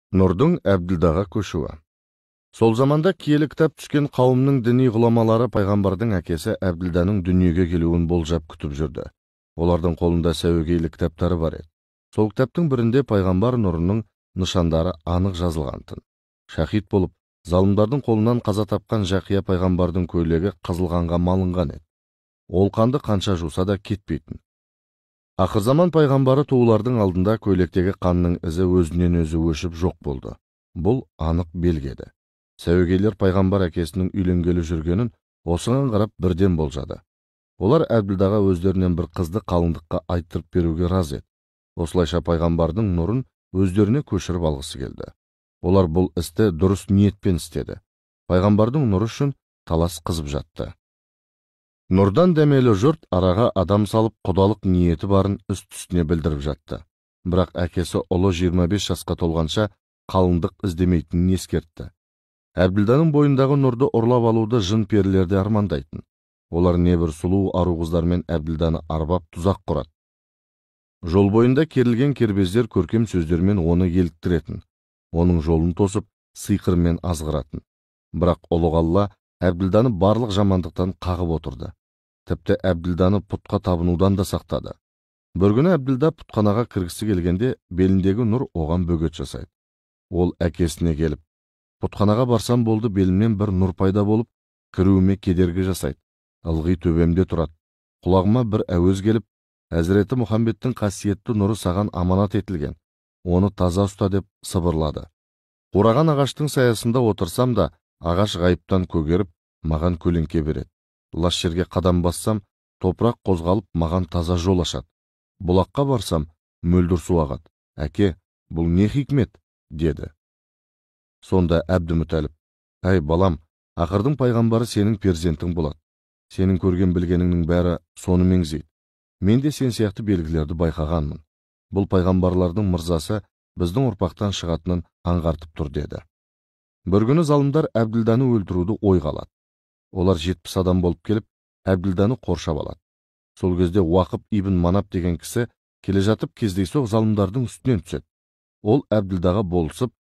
Нұрдың Әбділдаға көшуі. Сол заманда киелі кітап түскен қауымның діни ғұламалары пайғамбардың әкесі Әбділданың дүниеге келуін болжап күтіп жүрді. Олардың қолында сәуегейлі кітаптары бар еді. Сол кітаптың бірінде пайғамбар нұрының нышандары анық жазылғантын. Шахид болып, залымдардың қолынан қаза тапқан Жақия пайғамбардың көйлегі қызылғанға малынған еді. Ол қанды қанша жуса да кетпейтін. Ақыр заман пайғамбары туылардың алдында көйлектегі қанның ізі өзінен өзі өшіп жоқ болды. Бұл анық белгеді. Сәуегейлер пайғамбар әкесінің үйленгелі жүргенін осыған қарап бірден болжады. Олар Әбділдаға өздерінен бір қызды қалыңдыққа айттырып беруге разы еді. Осылайша пайғамбардың нұрын өздеріне көшіріп алғысы келді. Олар бұл істі дұрыс ниетпен істеді. Пайғамбардың нұры үшін талас қызып жатты. Нұрдан дәмелі жұрт араға адам салып құдалық ниеті барын үст-үстіне білдіріп жатты. Бірақ әкесі ұлы 25 жасқа толғанша қалыңдық іздемейтінін ескертті. Әбділданың бойындағы нұрды ұрлап алуды жын перілерде армандайтын. Олар небір сұлу ару қыздармен Әбділданы арбап тұзақ құрады. Жол бойында керілген кербездер көркем сөздермен оны еліктіретін, оның жолын тосып, сиқырмен азғыратын. Бірақ ұлық Алла Әбділданы барлық жамандықтан қағып отырды. Тіпті Әбділданы пұтқа табынудан да сақтады. Бір күні Әбділда пұтханаға кіргісі келгенде беліндегі нұр оған бөгет жасайды. Ол әкесіне келіп, пұтханаға барсам болды, белімнен бір нұр пайда болып, кіруіме кедергі жасайды. Ылғи төбемде тұрады. Құлағыма бір әуез келіп, Әзіреті Мұхаммедтің қасиетті нұры саған аманат етілген. Оны таза ұста деп сыбырлады. Қураған ағаштың саясында отырсам да, ағаш ғайыптан көгеріп, маған көлеңке береді. Лас жерге қадам бассам, топырақ қозғалып, маған таза жол ашады. Бұлаққа барсам, мөлдір су ағады. Әке, бұл не хикмет? Деді. Сонда Әбдімүтәліп, әй балам, ақырдың пайғамбары сенің перзентің болады. Сенің көрген білгеніңнің бәрі соны меңзейді. Мен де сен сияқты белгілерді байқағанмын. Бұл пайғамбарлардың мырзасы біздің ұрпақтан шығатынын аңғартып тұр, деді. Бір күні залымдар Әбділданы өлтіруді ойға алады. Олар 70 адам болып келіп, Әбділданы қоршап алады. Сол кезде Уақып ибн Манап деген кісі келе жатып кездейсоқ залымдардың үстінен түседі. Ол Әбділдаға болысып,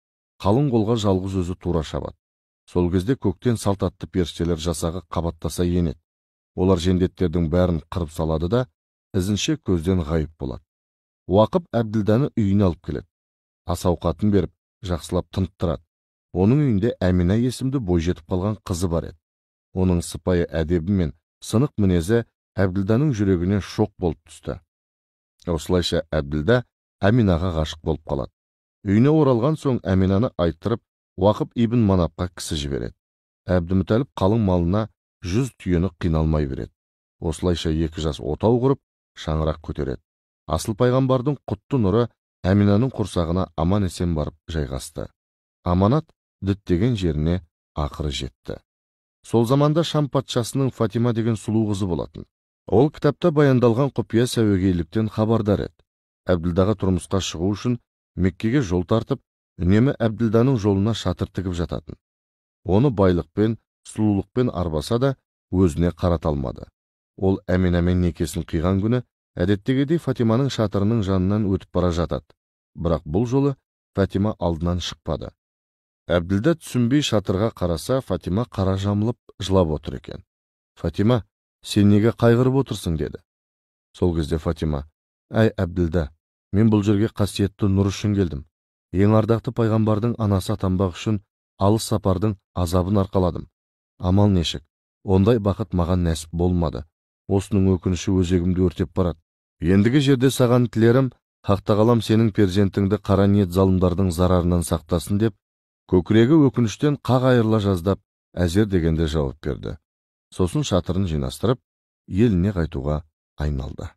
қалың қолға жалғыз өзі тура шабады. Сол кезде көктен салт атты періштелер жасағы қабаттаса енеді. Олар жендеттердің бәрін қырып салады да, ізінше көзден ғайып болады. Уақып Әбділданы үйіне алып келеді. Ас ауқатын беріп, жақсылап тынықтырады. Оның үйінде Әмина есімді бойжетіп қалған қызы бар еді. Оның сыпайы әдебі мен сынық мінезі Әбділданың жүрегіне шоқ болып түсті. Осылайша Әбділда Әминаға ғашық болып қалады. Үйіне оралған соң Әминаны айттырып, Уақып ибн Манапқа кісі жібереді. Әбдімүтәліп қалың малына 100 түйені қиналмай береді. Осылайша 2 жас отау құрып, шаңырақ көтереді. Асыл пайғамбардың құтты нұры Әминаның құрсағына аман-есен барып жайғасты. Аманат діттеген жеріне ақыры жетті. Сол заманда Шам патшасының Фатима деген сұлу қызы болатын. Ол кітапта баяндалған құпия сәуегейліктен хабардар еді. Әбділдаға тұрмысқа шығу үшін Меккеге жол тартып, үнемі Әбділданың жолына шатыр тігіп жататын. Оны байлықпен, сұлулықпен арбаса да өзіне қарата алмады. Ол Әминамен некесін қиған күні әдеттегідей Фатиманың шатырының жанынан өтіп бара жатады. Бірақ бұл жолы Фатима алдынан шықпады. Әбділда түсінбей шатырға қараса, Фатима қара жамылып жылап отыр екен. Фатима, сен неге қайғырып отырсың, деді. Сол кезде Фатима, әй Әбділда, мен бұл жерге қасиетті нұр үшін келдім. Ең ардақты пайғамбардың анасы атанбақ үшін алыс сапардың азабын арқаладым. Амал нешік, ондай бақыт маған нәсіп болмады. Осының өкініші өзегімді өртеп барады. Ендігі жерде саған тілерім, Хақ тағалам сенің перзентіңді қара ниет залымдардың зарарынан сақтасын деп, көкірегі өкініштен қақ айырыла жаздап, әзер дегенде жауап берді. Сосын шатырын жинастырып, еліне қайтуға айналды.